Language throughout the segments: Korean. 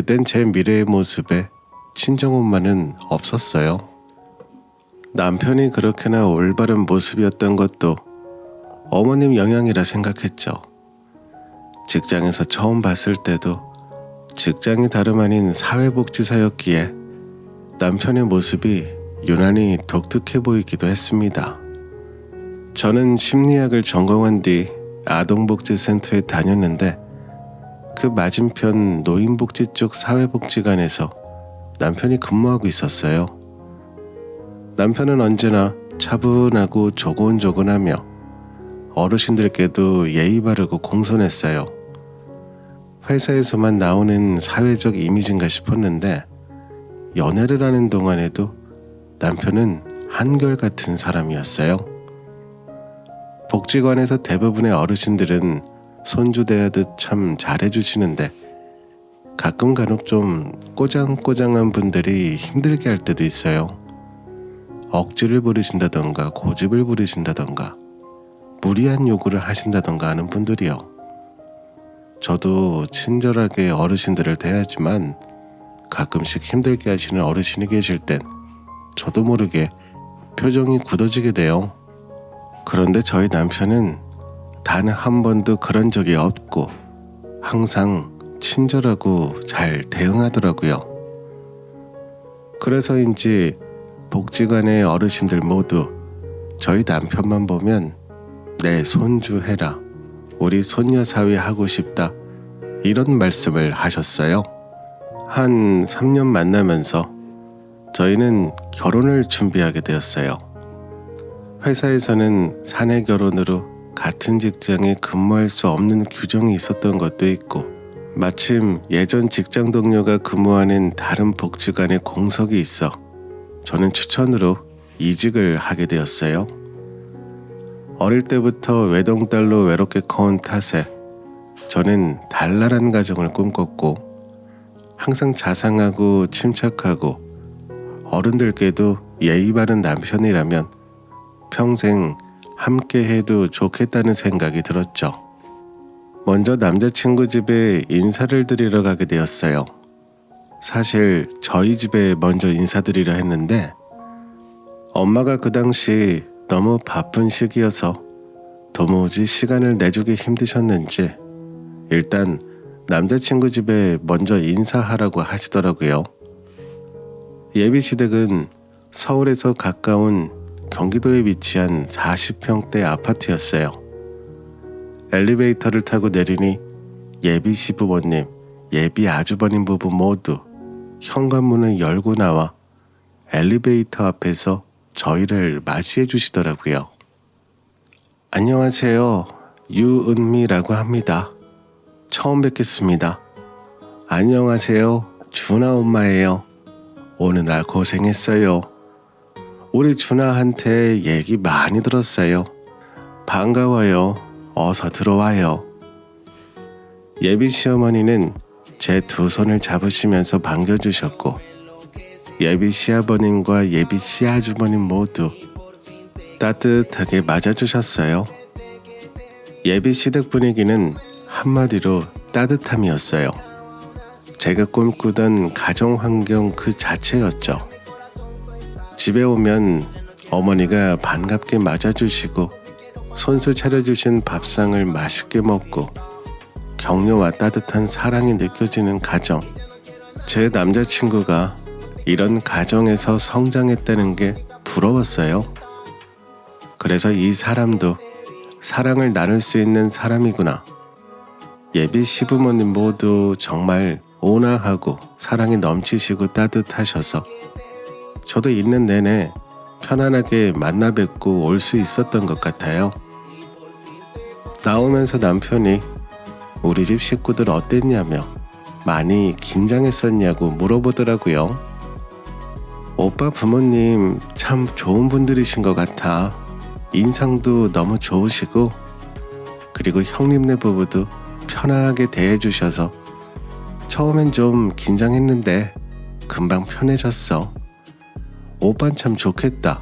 그땐 제 미래의 모습에 친정엄마는 없었어요. 남편이 그렇게나 올바른 모습이었던 것도 어머님 영향이라 생각했죠. 직장에서 처음 봤을 때도 직장이 다름 아닌 사회복지사였기에 남편의 모습이 유난히 독특해 보이기도 했습니다. 저는 심리학을 전공한 뒤 아동복지센터에 다녔는데 그 맞은편 노인복지 쪽 사회복지관에서 남편이 근무하고 있었어요. 남편은 언제나 차분하고 조곤조곤하며 어르신들께도 예의 바르고 공손했어요. 회사에서만 나오는 사회적 이미지인가 싶었는데 연애를 하는 동안에도 남편은 한결같은 사람이었어요. 복지관에서 대부분의 어르신들은 손주 대하듯 참 잘해주시는데 가끔 간혹 좀 꼬장꼬장한 분들이 힘들게 할 때도 있어요. 억지를 부리신다던가 고집을 부리신다던가 무리한 요구를 하신다던가 하는 분들이요. 저도 친절하게 어르신들을 대하지만 가끔씩 힘들게 하시는 어르신이 계실 땐 저도 모르게 표정이 굳어지게 돼요. 그런데 저희 남편은 단 한 번도 그런 적이 없고 항상 친절하고 잘 대응하더라고요. 그래서인지 복지관의 어르신들 모두 저희 남편만 보면 내 손주 해라, 우리 손녀 사위 하고 싶다 이런 말씀을 하셨어요. 한 3년 만나면서 저희는 결혼을 준비하게 되었어요. 회사에서는 사내 결혼으로 같은 직장에 근무할 수 없는 규정이 있었던 것도 있고 마침 예전 직장 동료가 근무하는 다른 복지관에 공석이 있어 저는 추천으로 이직을 하게 되었어요. 어릴 때부터 외동딸로 외롭게 커온 탓에 저는 단란한 가정을 꿈꿨고 항상 자상하고 침착하고 어른들께도 예의 바른 남편이라면 평생 함께 해도 좋겠다는 생각이 들었죠. 먼저 남자친구 집에 인사를 드리러 가게 되었어요. 사실 저희 집에 먼저 인사드리려 했는데 엄마가 그 당시 너무 바쁜 시기여서 도무지 시간을 내주기 힘드셨는지 일단 남자친구 집에 먼저 인사하라고 하시더라고요. 예비시댁은 서울에서 가까운 경기도에 위치한 40평대 아파트였어요. 엘리베이터를 타고 내리니 예비 시부모님, 예비 아주버님 부부 모두 현관문을 열고 나와 엘리베이터 앞에서 저희를 맞이해 주시더라고요. 안녕하세요. 유은미라고 합니다. 처음 뵙겠습니다. 안녕하세요. 준아 엄마예요. 오늘 날 고생했어요. 우리 준아한테 얘기 많이 들었어요. 반가워요. 어서 들어와요. 예비 시어머니는 제 두 손을 잡으시면서 반겨주셨고 예비 시아버님과 예비 시아주버님 모두 따뜻하게 맞아주셨어요. 예비 시댁 분위기는 한마디로 따뜻함이었어요. 제가 꿈꾸던 가정 환경 그 자체였죠. 집에 오면 어머니가 반갑게 맞아주시고 손수 차려주신 밥상을 맛있게 먹고 격려와 따뜻한 사랑이 느껴지는 가정. 제 남자친구가 이런 가정에서 성장했다는 게 부러웠어요. 그래서 이 사람도 사랑을 나눌 수 있는 사람이구나. 예비 시부모님 모두 정말 온화하고 사랑이 넘치시고 따뜻하셔서 저도 있는 내내 편안하게 만나 뵙고 올 수 있었던 것 같아요. 나오면서 남편이 우리 집 식구들 어땠냐며 많이 긴장했었냐고 물어보더라고요. 오빠 부모님 참 좋은 분들이신 것 같아. 인상도 너무 좋으시고 그리고 형님네 부부도 편하게 대해주셔서 처음엔 좀 긴장했는데 금방 편해졌어. 오빤 참 좋겠다.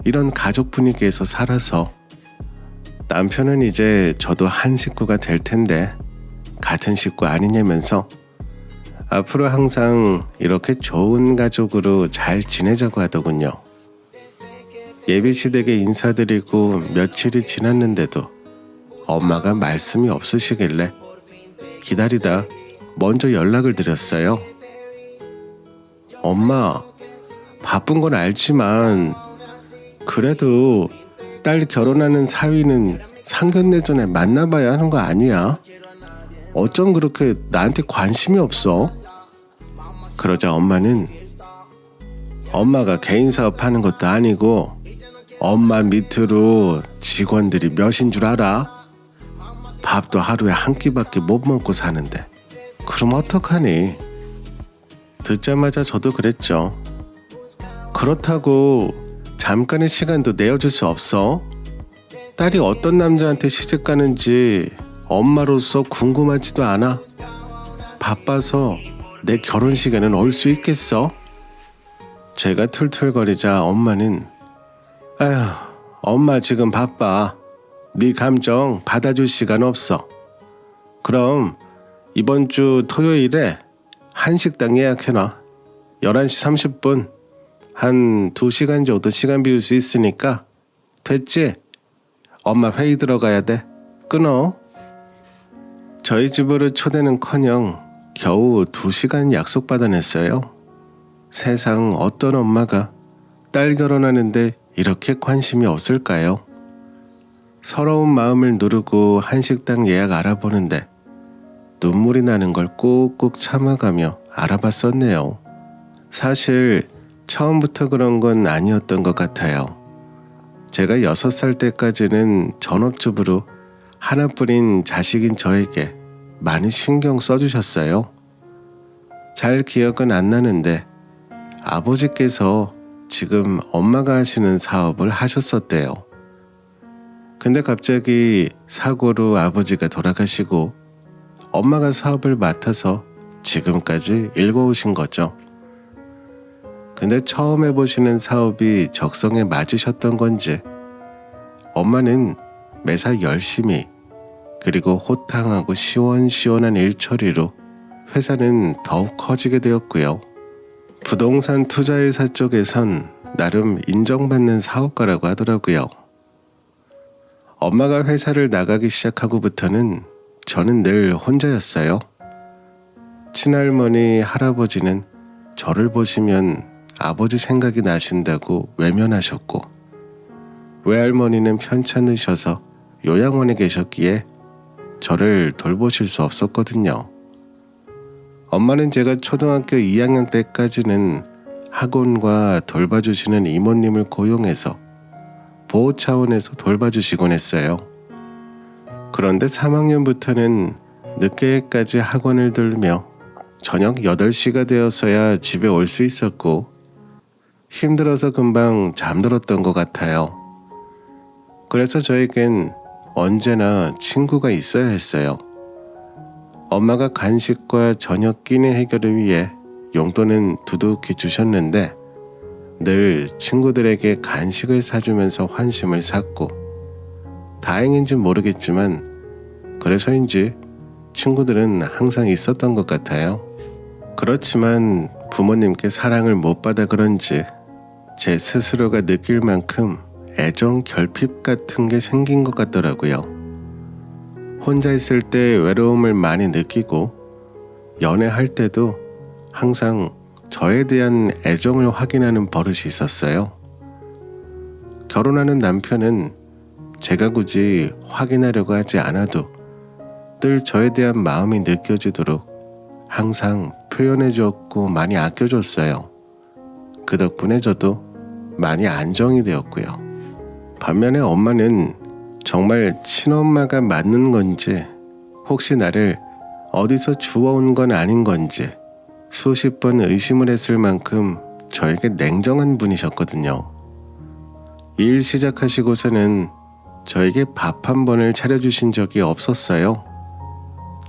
이런 가족 분위기에서 살아서 남편은 이제 저도 한 식구가 될 텐데 같은 식구 아니냐면서 앞으로 항상 이렇게 좋은 가족으로 잘 지내자고 하더군요. 예비씨 댁에 인사드리고 며칠이 지났는데도 엄마가 말씀이 없으시길래 기다리다 먼저 연락을 드렸어요. 엄마, 바쁜 건 알지만 그래도 딸 결혼하는 사위는 상견례 전에 만나봐야 하는 거 아니야? 어쩜 그렇게 나한테 관심이 없어? 그러자 엄마는 엄마가 개인 사업하는 것도 아니고 엄마 밑으로 직원들이 몇인 줄 알아? 밥도 하루에 한 끼밖에 못 먹고 사는데 그럼 어떡하니? 듣자마자 저도 그랬죠. 그렇다고 잠깐의 시간도 내어줄 수 없어? 딸이 어떤 남자한테 시집 가는지 엄마로서 궁금하지도 않아? 바빠서 내 결혼식에는 올 수 있겠어? 제가 툴툴거리자 엄마는 아휴, 엄마 지금 바빠. 네 감정 받아줄 시간 없어. 그럼 이번 주 토요일에 한식당 예약해놔. 11시 30분 한 2시간 정도 시간 비울 수 있으니까 됐지? 엄마 회의 들어가야 돼. 끊어. 저희 집으로 초대는커녕 겨우 2시간 약속받아냈어요. 세상 어떤 엄마가 딸 결혼하는데 이렇게 관심이 없을까요? 서러운 마음을 누르고 한식당 예약 알아보는데 눈물이 나는 걸 꾹꾹 참아가며 알아봤었네요. 사실 처음부터 그런 건 아니었던 것 같아요. 제가 6살 때까지는 전업주부로 하나뿐인 자식인 저에게 많이 신경 써주셨어요. 잘 기억은 안 나는데 아버지께서 지금 엄마가 하시는 사업을 하셨었대요. 근데 갑자기 사고로 아버지가 돌아가시고 엄마가 사업을 맡아서 지금까지 일궈오신 거죠. 근데 처음 해보시는 사업이 적성에 맞으셨던 건지 엄마는 매사 열심히 그리고 호탕하고 시원시원한 일처리로 회사는 더욱 커지게 되었고요. 부동산 투자회사 쪽에선 나름 인정받는 사업가라고 하더라고요. 엄마가 회사를 나가기 시작하고부터는 저는 늘 혼자였어요. 친할머니, 할아버지는 저를 보시면 아버지 생각이 나신다고 외면하셨고 외할머니는 편찮으셔서 요양원에 계셨기에 저를 돌보실 수 없었거든요. 엄마는 제가 초등학교 2학년 때까지는 학원과 돌봐주시는 이모님을 고용해서 보호 차원에서 돌봐주시곤 했어요. 그런데 3학년부터는 늦게까지 학원을 들며 저녁 8시가 되어서야 집에 올 수 있었고 힘들어서 금방 잠들었던 것 같아요. 그래서 저에겐 언제나 친구가 있어야 했어요. 엄마가 간식과 저녁 끼니 해결을 위해 용돈은 두둑히 주셨는데 늘 친구들에게 간식을 사주면서 환심을 샀고 다행인지 모르겠지만 그래서인지 친구들은 항상 있었던 것 같아요. 그렇지만 부모님께 사랑을 못 받아 그런지 제 스스로가 느낄 만큼 애정 결핍 같은 게 생긴 것 같더라고요. 혼자 있을 때 외로움을 많이 느끼고 연애할 때도 항상 저에 대한 애정을 확인하는 버릇이 있었어요. 결혼하는 남편은 제가 굳이 확인하려고 하지 않아도 늘 저에 대한 마음이 느껴지도록 항상 표현해 주었고 많이 아껴줬어요. 그 덕분에 저도 많이 안정이 되었고요. 반면에 엄마는 정말 친엄마가 맞는 건지 혹시 나를 어디서 주워온 건 아닌 건지 수십 번 의심을 했을 만큼 저에게 냉정한 분이셨거든요. 일 시작하시고서는 저에게 밥 한 번을 차려주신 적이 없었어요.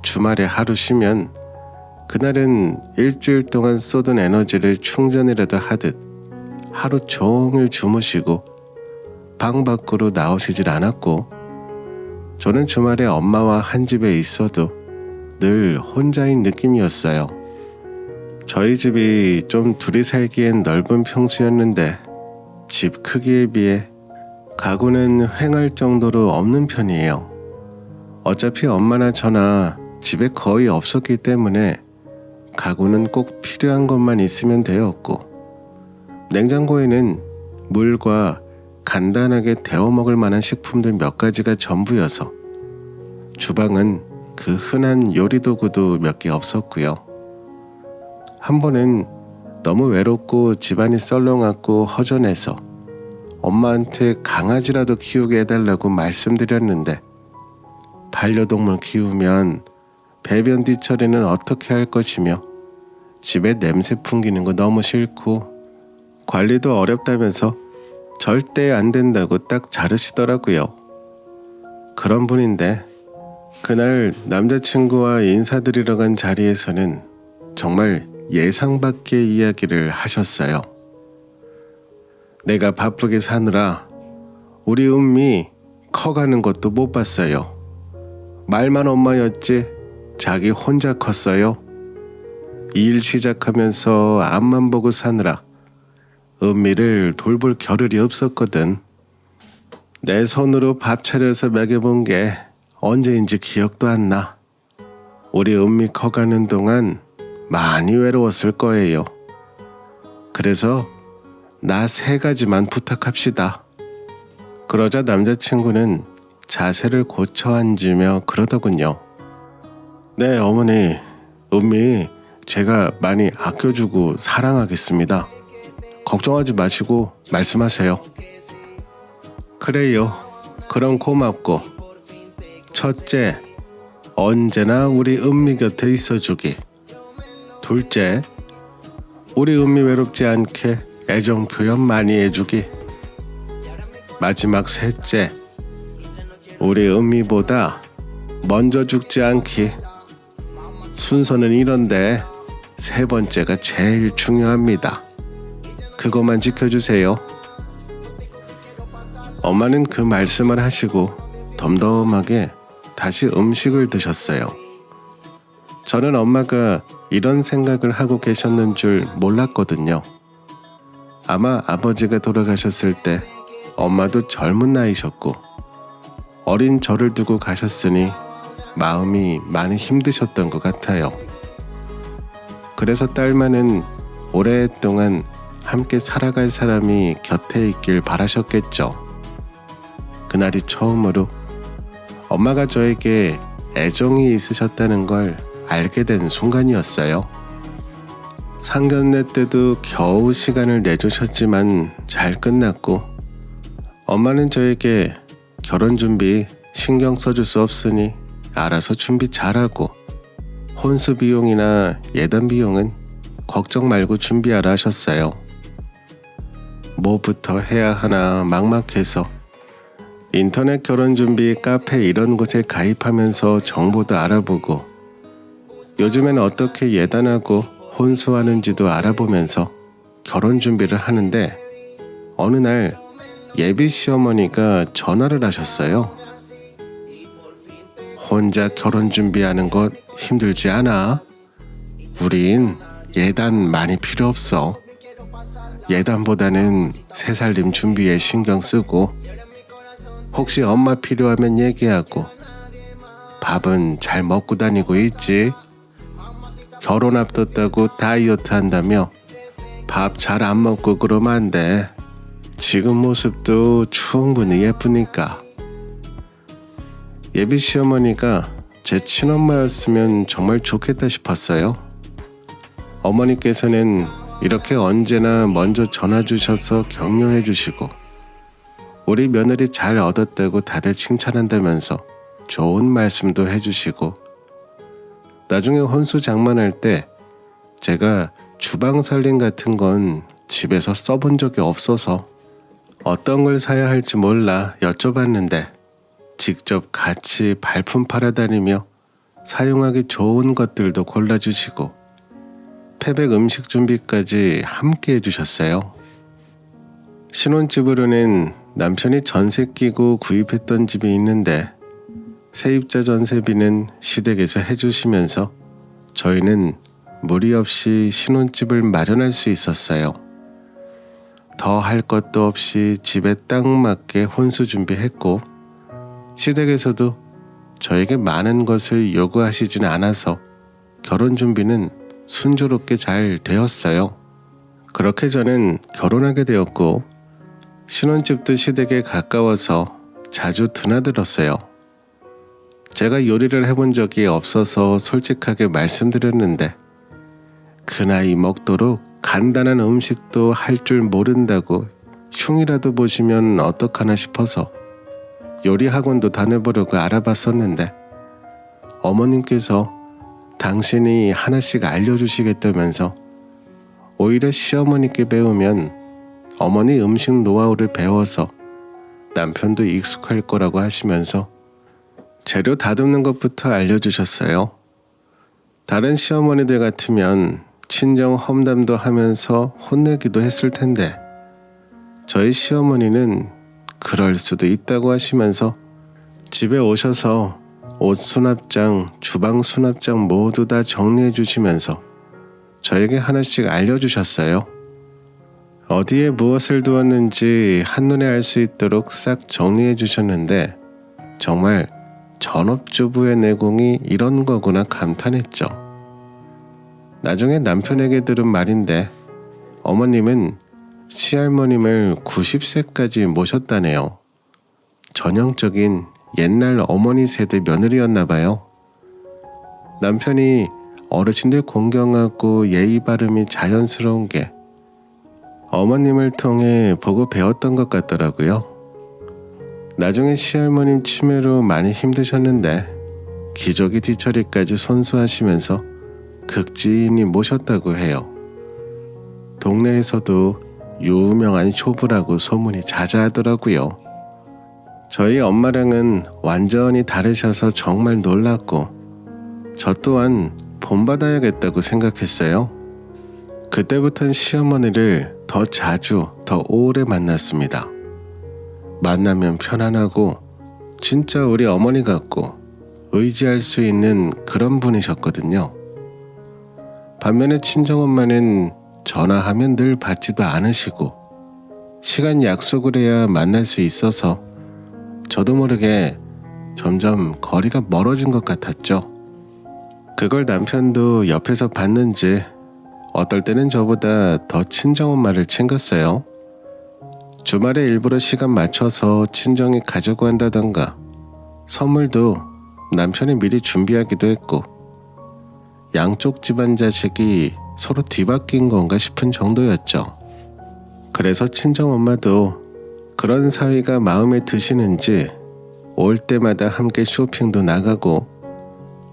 주말에 하루 쉬면 그날은 일주일 동안 쏟은 에너지를 충전이라도 하듯 하루 종일 주무시고 방 밖으로 나오시질 않았고 저는 주말에 엄마와 한 집에 있어도 늘 혼자인 느낌이었어요. 저희 집이 좀 둘이 살기엔 넓은 평수였는데 집 크기에 비해 가구는 횡할 정도로 없는 편이에요. 어차피 엄마나 저나 집에 거의 없었기 때문에 가구는 꼭 필요한 것만 있으면 되었고, 냉장고에는 물과 간단하게 데워 먹을 만한 식품들 몇 가지가 전부여서 주방은 그 흔한 요리 도구도 몇 개 없었고요. 한 번은 너무 외롭고 집안이 썰렁하고 허전해서 엄마한테 강아지라도 키우게 해달라고 말씀드렸는데, 반려동물 키우면 배변 뒤처리는 어떻게 할 것이며 집에 냄새 풍기는 거 너무 싫고 관리도 어렵다면서 절대 안 된다고 딱 자르시더라고요. 그런 분인데 그날 남자친구와 인사드리러 간 자리에서는 정말 예상 밖의 이야기를 하셨어요. 내가 바쁘게 사느라 우리 은미 커가는 것도 못 봤어요. 말만 엄마였지 자기 혼자 컸어요. 일 시작하면서 앞만 보고 사느라 은미를 돌볼 겨를이 없었거든. 내 손으로 밥 차려서 먹여본 게 언제인지 기억도 안 나. 우리 은미 커가는 동안 많이 외로웠을 거예요. 그래서 나 3가지만 부탁합시다. 그러자 남자친구는 자세를 고쳐 앉으며 그러더군요. 네, 어머니, 은미 제가 많이 아껴주고 사랑하겠습니다. 걱정하지 마시고 말씀하세요. 그래요. 그럼 고맙고. 첫째, 언제나 우리 은미 곁에 있어주기. 둘째, 우리 은미 외롭지 않게 애정 표현 많이 해주기. 마지막 셋째, 우리 은미보다 먼저 죽지 않기. 순서는 이런데 3번째가 제일 중요합니다. 그것만 지켜주세요. 엄마는 그 말씀을 하시고 덤덤하게 다시 음식을 드셨어요. 저는 엄마가 이런 생각을 하고 계셨는 줄 몰랐거든요. 아마 아버지가 돌아가셨을 때 엄마도 젊은 나이셨고 어린 저를 두고 가셨으니 마음이 많이 힘드셨던 것 같아요. 그래서 딸만은 오랫동안 함께 살아갈 사람이 곁에 있길 바라셨겠죠. 그날이 처음으로 엄마가 저에게 애정이 있으셨다는 걸 알게 된 순간이었어요. 상견례 때도 겨우 시간을 내주셨지만 잘 끝났고, 엄마는 저에게 결혼 준비 신경 써줄 수 없으니 알아서 준비 잘하고 혼수 비용이나 예단 비용은 걱정 말고 준비하라 하셨어요. 뭐부터 해야 하나 막막해서 인터넷 결혼 준비 카페 이런 곳에 가입하면서 정보도 알아보고 요즘엔 어떻게 예단하고 혼수하는지도 알아보면서 결혼 준비를 하는데 어느 날 예비 시어머니가 전화를 하셨어요. 혼자 결혼 준비하는 것 힘들지 않아? 우린 예단 많이 필요 없어. 예단보다는 새살림 준비에 신경 쓰고 혹시 엄마 필요하면 얘기하고 밥은 잘 먹고 다니고 있지? 결혼 앞뒀다고 다이어트 한다며 밥 잘 안 먹고 그러면 안 돼. 지금 모습도 충분히 예쁘니까. 예비 시어머니가 제 친엄마였으면 정말 좋겠다 싶었어요. 어머니께서는 이렇게 언제나 먼저 전화 주셔서 격려해 주시고 우리 며느리 잘 얻었다고 다들 칭찬한다면서 좋은 말씀도 해주시고 나중에 혼수 장만할 때 제가 주방 살림 같은 건 집에서 써본 적이 없어서 어떤 걸 사야 할지 몰라 여쭤봤는데 직접 같이 발품 팔아다니며 사용하기 좋은 것들도 골라주시고 패백 음식 준비까지 함께 해주셨어요. 신혼집으로는 남편이 전세 끼고 구입했던 집이 있는데 세입자 전세비는 시댁에서 해주시면서 저희는 무리 없이 신혼집을 마련할 수 있었어요. 더 할 것도 없이 집에 딱 맞게 혼수 준비했고 시댁에서도 저에게 많은 것을 요구하시진 않아서 결혼 준비는 순조롭게 잘 되었어요. 그렇게 저는 결혼하게 되었고 신혼집도 시댁에 가까워서 자주 드나들었어요. 제가 요리를 해본 적이 없어서 솔직하게 말씀드렸는데 그 나이 먹도록 간단한 음식도 할 줄 모른다고 흉이라도 보시면 어떡하나 싶어서 요리 학원도 다녀보려고 알아봤었는데 어머님께서 당신이 하나씩 알려주시겠다면서 오히려 시어머니께 배우면 어머니 음식 노하우를 배워서 남편도 익숙할 거라고 하시면서 재료 다듬는 것부터 알려주셨어요. 다른 시어머니들 같으면 친정 험담도 하면서 혼내기도 했을 텐데 저희 시어머니는 그럴 수도 있다고 하시면서 집에 오셔서 옷 수납장, 주방 수납장 모두 다 정리해 주시면서 저에게 하나씩 알려주셨어요. 어디에 무엇을 두었는지 한눈에 알 수 있도록 싹 정리해 주셨는데 정말 전업주부의 내공이 이런 거구나 감탄했죠. 나중에 남편에게 들은 말인데 어머님은 시할머님을 90세까지 모셨다네요. 전형적인 옛날 어머니 세대 며느리였나 봐요. 남편이 어르신들 공경하고 예의 바름이 자연스러운 게 어머님을 통해 보고 배웠던 것 같더라고요. 나중에 시할머님 치매로 많이 힘드셨는데 기저귀 뒤처리까지 손수하시면서 극진히 모셨다고 해요. 동네에서도 유명한 쇼부라고 소문이 자자하더라고요. 저희 엄마랑은 완전히 다르셔서 정말 놀랐고 저 또한 본받아야겠다고 생각했어요. 그때부터는 시어머니를 더 자주, 더 오래 만났습니다. 만나면 편안하고 진짜 우리 어머니 같고 의지할 수 있는 그런 분이셨거든요. 반면에 친정엄마는 전화하면 늘 받지도 않으시고 시간 약속을 해야 만날 수 있어서 저도 모르게 점점 거리가 멀어진 것 같았죠. 그걸 남편도 옆에서 봤는지 어떨 때는 저보다 더 친정엄마를 챙겼어요. 주말에 일부러 시간 맞춰서 친정에 가자고 한다던가 선물도 남편이 미리 준비하기도 했고 양쪽 집안 자식이 서로 뒤바뀐 건가 싶은 정도였죠. 그래서 친정엄마도 그런 사위가 마음에 드시는지 올 때마다 함께 쇼핑도 나가고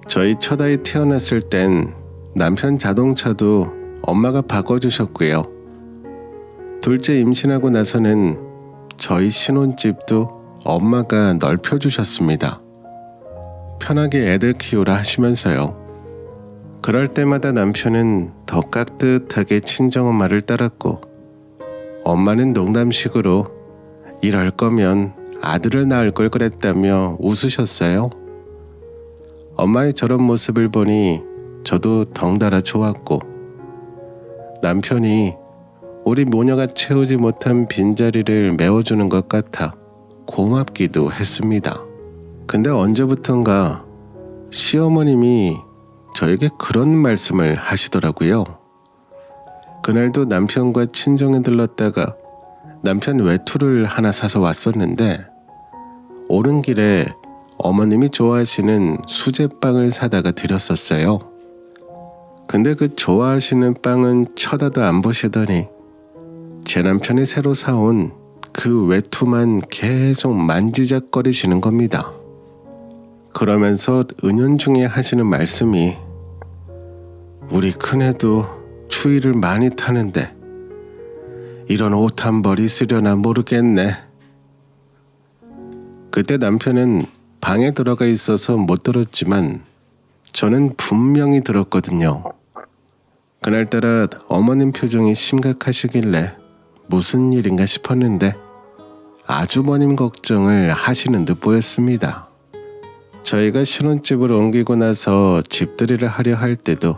저희 첫아이 태어났을 땐 남편 자동차도 엄마가 바꿔주셨고요. 둘째 임신하고 나서는 저희 신혼집도 엄마가 넓혀주셨습니다. 편하게 애들 키우라 하시면서요. 그럴 때마다 남편은 더 깍듯하게 친정엄마를 따랐고 엄마는 농담식으로 이럴 거면 아들을 낳을 걸 그랬다며 웃으셨어요. 엄마의 저런 모습을 보니 저도 덩달아 좋았고 남편이 우리 모녀가 채우지 못한 빈자리를 메워주는 것 같아 고맙기도 했습니다. 근데 언제부턴가 시어머님이 저에게 그런 말씀을 하시더라고요. 그날도 남편과 친정에 들렀다가 남편 외투를 하나 사서 왔었는데 오는 길에 어머님이 좋아하시는 수제빵을 사다가 드렸었어요. 근데 그 좋아하시는 빵은 쳐다도 안 보시더니 제 남편이 새로 사온 그 외투만 계속 만지작거리시는 겁니다. 그러면서 은연중에 하시는 말씀이 우리 큰애도 추위를 많이 타는데 이런 옷 한 벌 있으려나 모르겠네. 그때 남편은 방에 들어가 있어서 못 들었지만 저는 분명히 들었거든요. 그날따라 어머님 표정이 심각하시길래 무슨 일인가 싶었는데 아주버님 걱정을 하시는 듯 보였습니다. 저희가 신혼집을 옮기고 나서 집들이를 하려 할 때도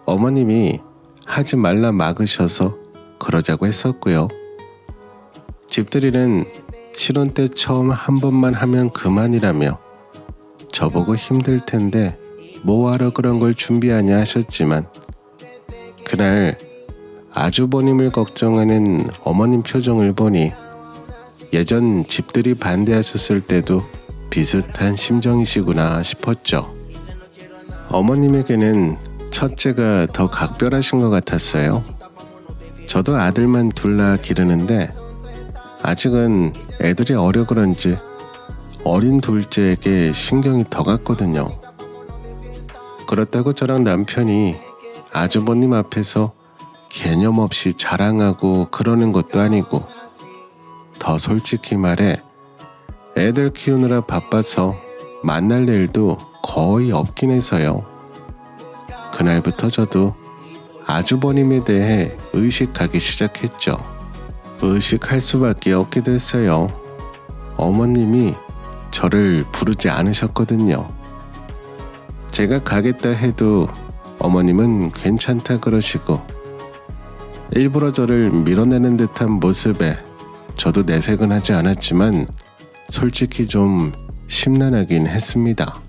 어머님이 하지 말라 막으셔서 그러자고 했었고요. 집들이는 신혼 때 처음 한 번만 하면 그만이라며 저보고 힘들 텐데 뭐하러 그런 걸 준비하냐 하셨지만 그날 아주버님을 걱정하는 어머님 표정을 보니 예전 집들이 반대하셨을 때도 비슷한 심정이시구나 싶었죠. 어머님에게는 첫째가 더 각별하신 것 같았어요. 저도 아들만 둘라 기르는데 아직은 애들이 어려 그런지 어린 둘째에게 신경이 더 갔거든요. 그렇다고 저랑 남편이 아주버님 앞에서 개념 없이 자랑하고 그러는 것도 아니고 더 솔직히 말해 애들 키우느라 바빠서 만날 일도 거의 없긴 해서요. 그날부터 저도 아주버님에 대해 의식하기 시작했죠. 의식할 수밖에 없게 됐어요. 어머님이 저를 부르지 않으셨거든요. 제가 가겠다 해도 어머님은 괜찮다 그러시고 일부러 저를 밀어내는 듯한 모습에 저도 내색은 하지 않았지만 솔직히 좀 심란하긴 했습니다.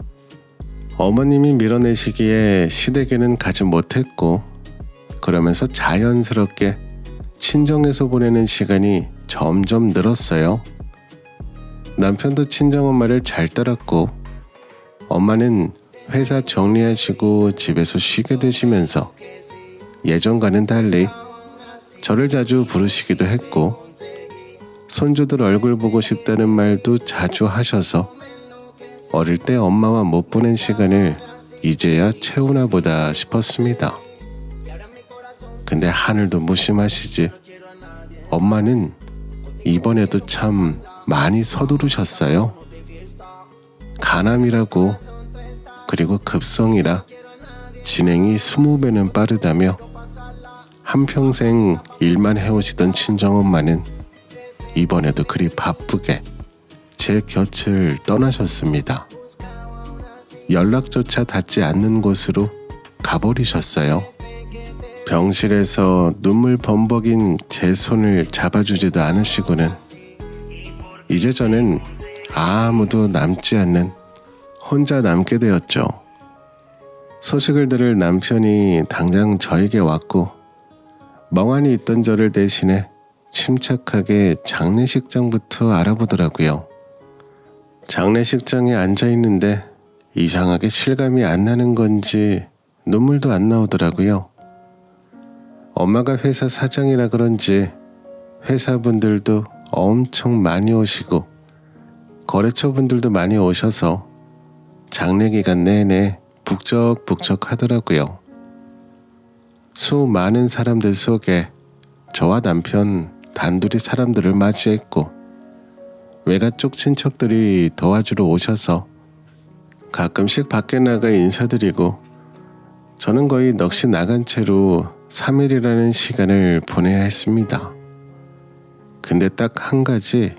어머님이 밀어내시기에 시댁에는 가지 못했고 그러면서 자연스럽게 친정에서 보내는 시간이 점점 늘었어요. 남편도 친정엄마를 잘 따랐고 엄마는 회사 정리하시고 집에서 쉬게 되시면서 예전과는 달리 저를 자주 부르시기도 했고 손주들 얼굴 보고 싶다는 말도 자주 하셔서 어릴 때 엄마와 못 보낸 시간을 이제야 채우나 보다 싶었습니다. 근데 하늘도 무심하시지 엄마는 이번에도 참 많이 서두르셨어요. 간암이라고 그리고 급성이라 진행이 20배는 빠르다며 한평생 일만 해오시던 친정엄마는 이번에도 그리 바쁘게 제 곁을 떠나셨습니다. 연락조차 닿지 않는 곳으로 가버리셨어요. 병실에서 눈물 범벅인 제 손을 잡아주지도 않으시고는 이제 저는 아무도 남지 않는 혼자 남게 되었죠. 소식을 들을 남편이 당장 저에게 왔고 멍하니 있던 저를 대신해 침착하게 장례식장부터 알아보더라고요. 장례식장에 앉아있는데 이상하게 실감이 안 나는 건지 눈물도 안 나오더라고요. 엄마가 회사 사장이라 그런지 회사분들도 엄청 많이 오시고 거래처 분들도 많이 오셔서 장례 기간 내내 북적북적 하더라고요. 수많은 사람들 속에 저와 남편 단둘이 사람들을 맞이했고 외가 쪽 친척들이 도와주러 오셔서 가끔씩 밖에 나가 인사드리고 저는 거의 넋이 나간 채로 3일이라는 시간을 보내야 했습니다. 근데 딱 한 가지